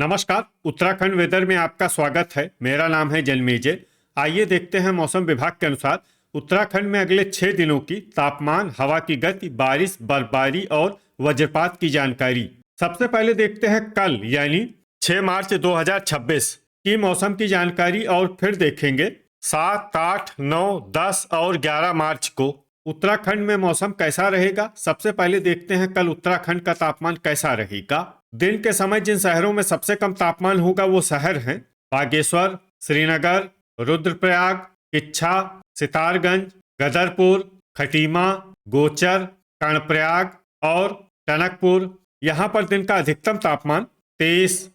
नमस्कार। उत्तराखंड वेदर में आपका स्वागत है। मेरा नाम है जन्मेजय। आइए देखते हैं मौसम विभाग के अनुसार उत्तराखंड में अगले 6 दिनों की तापमान, हवा की गति, बारिश, बर्फबारी और वज्रपात की जानकारी। सबसे पहले देखते हैं कल यानी 6 मार्च 2026 की मौसम की जानकारी और फिर देखेंगे 7, 8, 9, 10 और 11 मार्च को उत्तराखंड में मौसम कैसा रहेगा। सबसे पहले देखते हैं कल उत्तराखंड का तापमान कैसा रहेगा। दिन के समय जिन शहरों में सबसे कम तापमान होगा वो शहर हैं बागेश्वर, श्रीनगर, रुद्रप्रयाग, किच्छा, सितारगंज, गदरपुर, खटीमा, गोचर, कर्णप्रयाग और टनकपुर। यहाँ पर दिन का अधिकतम तापमान 30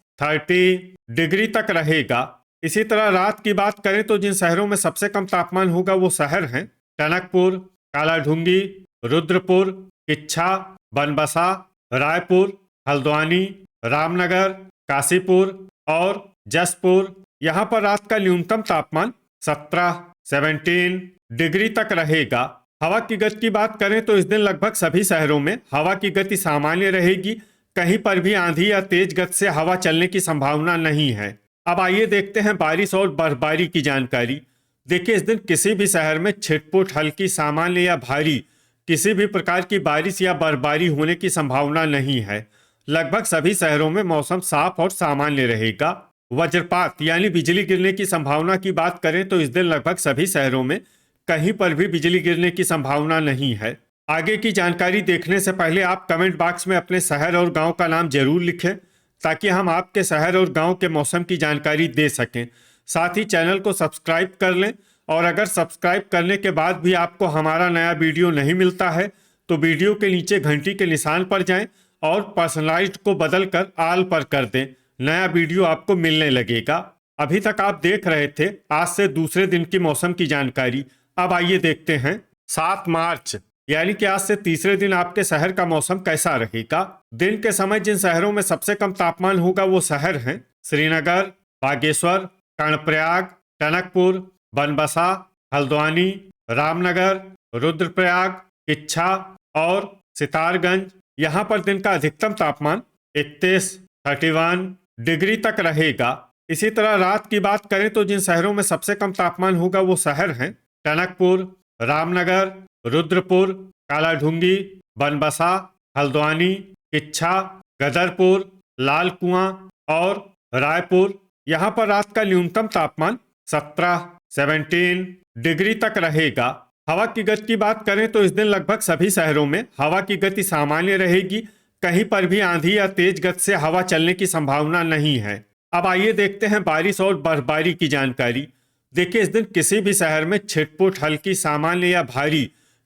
डिग्री तक रहेगा। इसी तरह रात की बात करें तो जिन शहरों में सबसे कम तापमान होगा वो शहर हैं टनकपुर, कालाढूंगी, रुद्रपुर, किच्छा, बनबसा, रायपुर, हल्द्वानी, रामनगर, काशीपुर और जसपुर। यहाँ पर रात का न्यूनतम तापमान 17 डिग्री तक रहेगा। हवा की गति की बात करें तो इस दिन लगभग सभी शहरों में हवा की गति सामान्य रहेगी। कहीं पर भी आंधी या तेज गति से हवा चलने की संभावना नहीं है। अब आइए देखते हैं बारिश और बर्फबारी की जानकारी। देखिए, इस दिन किसी भी शहर में छिटपुट, हल्की, सामान्य या भारी किसी भी प्रकार की बारिश या बर्फबारी होने की संभावना नहीं है। लगभग सभी शहरों में मौसम साफ और सामान्य रहेगा। वज्रपात यानी बिजली गिरने की संभावना की बात करें तो इस दिन लगभग सभी शहरों में कहीं पर भी बिजली गिरने की संभावना नहीं है। आगे की जानकारी देखने से पहले आप कमेंट बॉक्स में अपने शहर और गांव का नाम जरूर लिखें ताकि हम आपके शहर और गांव के मौसम की जानकारी दे सकें। साथ ही चैनल को सब्सक्राइब कर लें और अगर सब्सक्राइब करने के बाद भी आपको हमारा नया वीडियो नहीं मिलता है तो वीडियो के नीचे घंटी के निशान पर जाएं और पर्सनलाइज्ड को बदलकर ऑल पर कर दें। नया वीडियो आपको मिलने लगेगा। अभी तक आप देख रहे थे आज से दूसरे दिन की मौसम की जानकारी। अब आइए देखते हैं 7 मार्च यानी कि आज से तीसरे दिन आपके शहर का मौसम कैसा रहेगा। दिन के समय जिन शहरों में सबसे कम तापमान होगा वो शहर हैं श्रीनगर, बागेश्वर, कर्णप्रयाग, टनकपुर, बनबसा, हल्द्वानी, रामनगर, रुद्रप्रयाग, किच्छा और सितारगंज। यहाँ पर दिन का अधिकतम तापमान 31 डिग्री तक रहेगा। इसी तरह रात की बात करें तो जिन शहरों में सबसे कम तापमान होगा वो शहर हैं टनकपुर, रामनगर, रुद्रपुर, कालाढूंगी, बनबसा, हल्द्वानी, किच्छा, गदरपुर, लाल कुआं और रायपुर। यहाँ पर रात का न्यूनतम तापमान 17 डिग्री तक रहेगा। हवा की गति की बात करें तो इस दिन लगभग सभी शहरों में हवा की गति सामान्य रहेगी। कहीं पर भी आंधी या तेज गति से हवा चलने की संभावना नहीं है। अब आइए देखते हैं बारिश और बर्फबारी की जानकारी। देखिए, इस दिन किसी भी शहर में छिटपुट, हल्की, सामान्य या भारी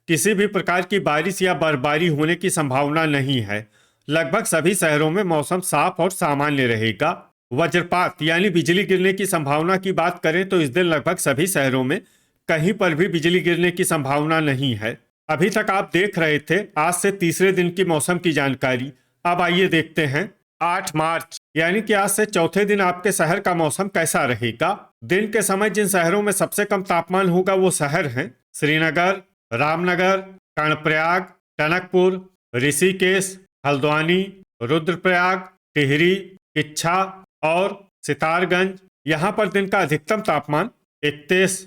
किसी भी प्रकार की बारिश या बर्फबारी होने की संभावना नहीं है। लगभग सभी शहरों में मौसम साफ और सामान्य रहेगा। वज्रपात यानी बिजली गिरने की संभावना की बात करें तो इस दिन लगभग सभी शहरों में कहीं पर भी बिजली गिरने की संभावना नहीं है। अभी तक आप देख रहे थे आज से तीसरे दिन की मौसम की जानकारी। अब आइए देखते हैं 8 मार्च यानी कि आज से चौथे दिन आपके शहर का मौसम कैसा रहेगा। दिन के समय जिन शहरों में सबसे कम तापमान होगा वो शहर हैं श्रीनगर, रामनगर, कर्णप्रयाग, टनकपुर, ऋषिकेश, हल्द्वानी, रुद्रप्रयाग, टिहरी, किच्छा और सितारगंज। यहाँ पर दिन का अधिकतम तापमान 31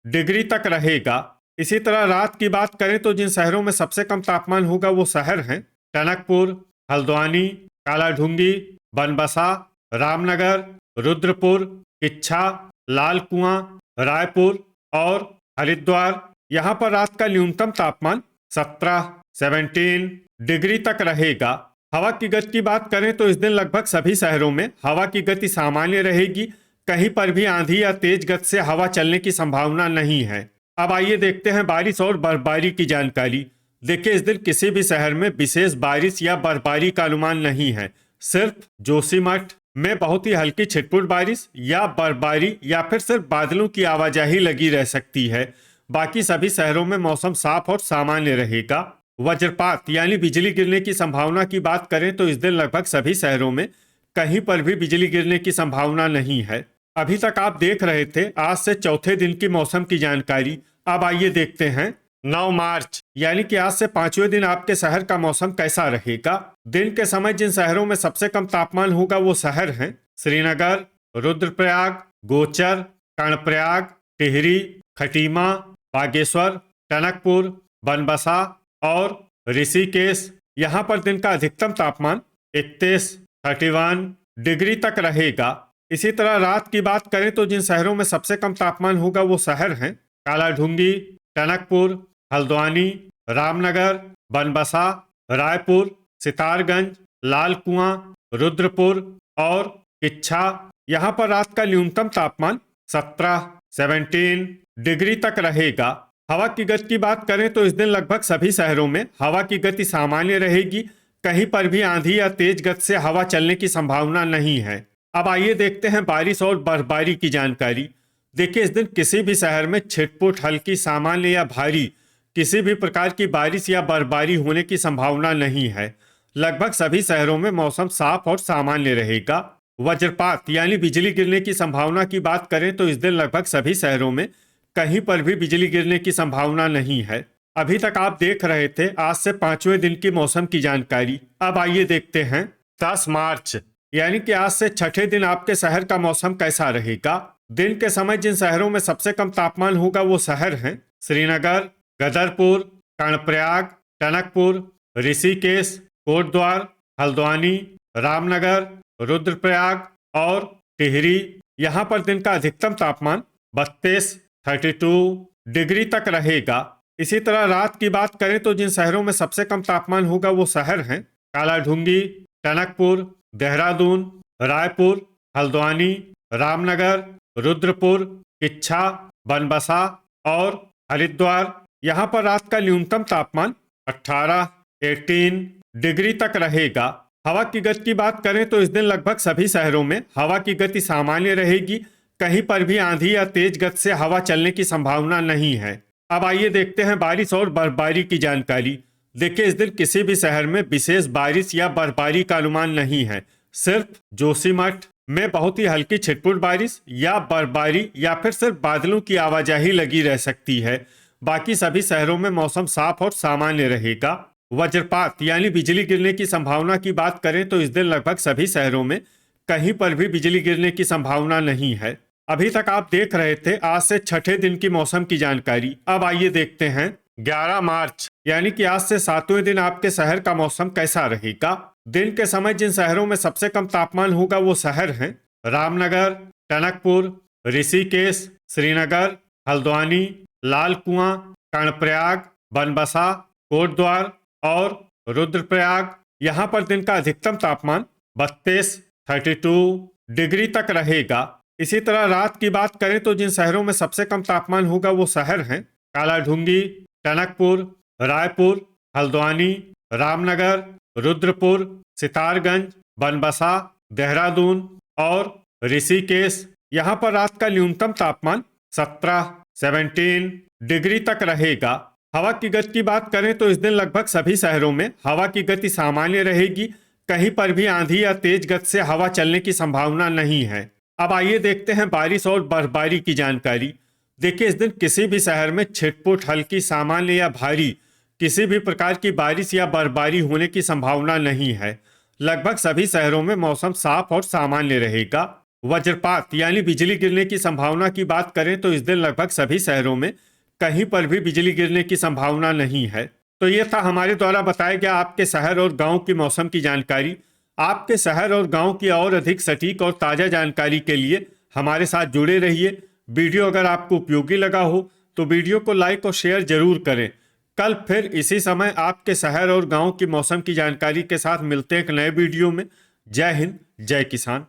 डिग्री तक रहेगा। इसी तरह रात की बात करें तो जिन शहरों में सबसे कम तापमान होगा वो शहर हैं टनकपुर, हल्द्वानी, कालाढूंगी, बनबसा, रामनगर, रुद्रपुर, किच्छा, लाल कुआं, रायपुर और हरिद्वार। यहाँ पर रात का न्यूनतम तापमान 17 डिग्री तक रहेगा। हवा की गति की बात करें तो इस दिन लगभग सभी शहरों में हवा की गति सामान्य रहेगी। कहीं पर भी आंधी या तेज गति से हवा चलने की संभावना नहीं है। अब आइए देखते हैं बारिश और बर्फबारी की जानकारी। देखिए, इस दिन किसी भी शहर में विशेष बारिश या बर्फबारी का अनुमान नहीं है। सिर्फ जोशीमठ में बहुत ही हल्की छिटपुट बारिश या बर्फबारी या फिर सिर्फ बादलों की आवाजाही लगी रह सकती है। बाकी सभी शहरों में मौसम साफ और सामान्य रहेगा। वज्रपात यानी बिजली गिरने की संभावना की बात करें तो इस दिन लगभग सभी शहरों में कहीं पर भी बिजली गिरने की संभावना नहीं है। अभी तक आप देख रहे थे आज से चौथे दिन की मौसम की जानकारी। अब आइए देखते हैं 9 मार्च यानी कि आज से पांचवें दिन आपके शहर का मौसम कैसा रहेगा। दिन के समय जिन शहरों में सबसे कम तापमान होगा वो शहर हैं श्रीनगर, रुद्रप्रयाग, गोचर, कर्णप्रयाग, टिहरी, खटीमा, बागेश्वर, टनकपुर, बनबसा और ऋषिकेश। यहाँ पर दिन का अधिकतम तापमान 31 डिग्री तक रहेगा। इसी तरह रात की बात करें तो जिन शहरों में सबसे कम तापमान होगा वो शहर हैं कालाढूंगी, टनकपुर, हल्द्वानी, रामनगर, बनबसा, रायपुर, सितारगंज, लाल कुआं, रुद्रपुर और किच्छा। यहाँ पर रात का न्यूनतम तापमान 17 डिग्री तक रहेगा। हवा की गति की बात करें तो इस दिन लगभग सभी शहरों में हवा की गति सामान्य रहेगी। कहीं पर भी आंधी या तेज गति से हवा चलने की संभावना नहीं है। अब आइए देखते हैं बारिश और बर्फबारी की जानकारी। देखिए, इस दिन किसी भी शहर में छिटपुट, हल्की, सामान्य या भारी किसी भी प्रकार की बारिश या बर्फबारी होने की संभावना नहीं है। लगभग सभी शहरों में मौसम साफ और सामान्य रहेगा। वज्रपात यानी बिजली गिरने की संभावना की बात करें तो इस दिन लगभग सभी शहरों में कहीं पर भी बिजली गिरने की संभावना नहीं है। अभी तक आप देख रहे थे आज से पांचवें दिन की मौसम की जानकारी। अब आइए देखते हैं 10 मार्च यानी कि आज से छठे दिन आपके शहर का मौसम कैसा रहेगा। दिन के समय जिन शहरों में सबसे कम तापमान होगा वो शहर हैं श्रीनगर, गदरपुर, कर्णप्रयाग, टनकपुर, ऋषिकेश, कोटद्वार, हल्द्वानी, रामनगर, रुद्रप्रयाग और टिहरी। यहाँ पर दिन का अधिकतम तापमान 32 डिग्री तक रहेगा। इसी तरह रात की बात करें तो जिन शहरों में सबसे कम तापमान होगा वो शहर हैं कालाढूंगी, टनकपुर, देहरादून, रायपुर, हल्द्वानी, रामनगर, रुद्रपुर, किच्छा, बनबसा और हरिद्वार। यहाँ पर रात का न्यूनतम तापमान 18 डिग्री तक रहेगा। हवा की गति की बात करें तो इस दिन लगभग सभी शहरों में हवा की गति सामान्य रहेगी। कहीं पर भी आंधी या तेज गति से हवा चलने की संभावना नहीं है। अब आइए देखते हैं बारिश और बर्फबारी की जानकारी। देखिए, इस दिन किसी भी शहर में विशेष बारिश या बर्फबारी का अनुमान नहीं है। सिर्फ जोशीमठ में बहुत ही हल्की छिटपुट बारिश या बर्फबारी या फिर सिर्फ बादलों की आवाजाही लगी रह सकती है। बाकी सभी शहरों में मौसम साफ और सामान्य रहेगा। वज्रपात यानी बिजली गिरने की संभावना की बात करें तो इस दिन लगभग सभी शहरों में कहीं पर भी बिजली गिरने की संभावना नहीं है। अभी तक आप देख रहे थे आज से छठे दिन की मौसम की जानकारी। अब आइए देखते हैं 11 मार्च यानी कि आज से सातवें दिन आपके शहर का मौसम कैसा रहेगा। दिन के समय जिन शहरों में सबसे कम तापमान होगा वो शहर हैं रामनगर, टनकपुर, ऋषिकेश, श्रीनगर, हल्द्वानी, लाल कुआं, कर्णप्रयाग, बनबसा, कोटद्वार और रुद्रप्रयाग। यहाँ पर दिन का अधिकतम तापमान 32 डिग्री तक रहेगा। इसी तरह रात की बात करें तो जिन शहरों में सबसे कम तापमान होगा वो शहर हैं कालाढूंगी, टनकपुर, रायपुर, हल्द्वानी, रामनगर, रुद्रपुर, सितारगंज, बनबसा, देहरादून और ऋषिकेश। यहाँ पर रात का न्यूनतम तापमान 17 डिग्री तक रहेगा। हवा की गति की बात करें तो इस दिन लगभग सभी शहरों में हवा की गति सामान्य रहेगी। कहीं पर भी आंधी या तेज गति से हवा चलने की संभावना नहीं है। अब आइए देखते हैं बारिश और बर्फबारी की जानकारी। देखिए, इस दिन किसी भी शहर में छिटपुट, हल्की, सामान्य या भारी किसी भी प्रकार की बारिश या बर्फबारी होने की संभावना नहीं है। लगभग सभी शहरों में मौसम साफ और सामान्य रहेगा। वज्रपात यानी बिजली गिरने की संभावना की बात करें तो इस दिन लगभग सभी शहरों में कहीं पर भी बिजली गिरने की संभावना नहीं है। तो ये था हमारे द्वारा बताया गया आपके शहर और गांव की मौसम की जानकारी। आपके शहर और गांव की और अधिक सटीक और ताज़ा जानकारी के लिए हमारे साथ जुड़े रहिए। वीडियो अगर आपको उपयोगी लगा हो तो वीडियो को लाइक और शेयर जरूर करें। कल फिर इसी समय आपके शहर और गांव की मौसम की जानकारी के साथ मिलते हैं एक नए वीडियो में। जय हिंद, जय किसान।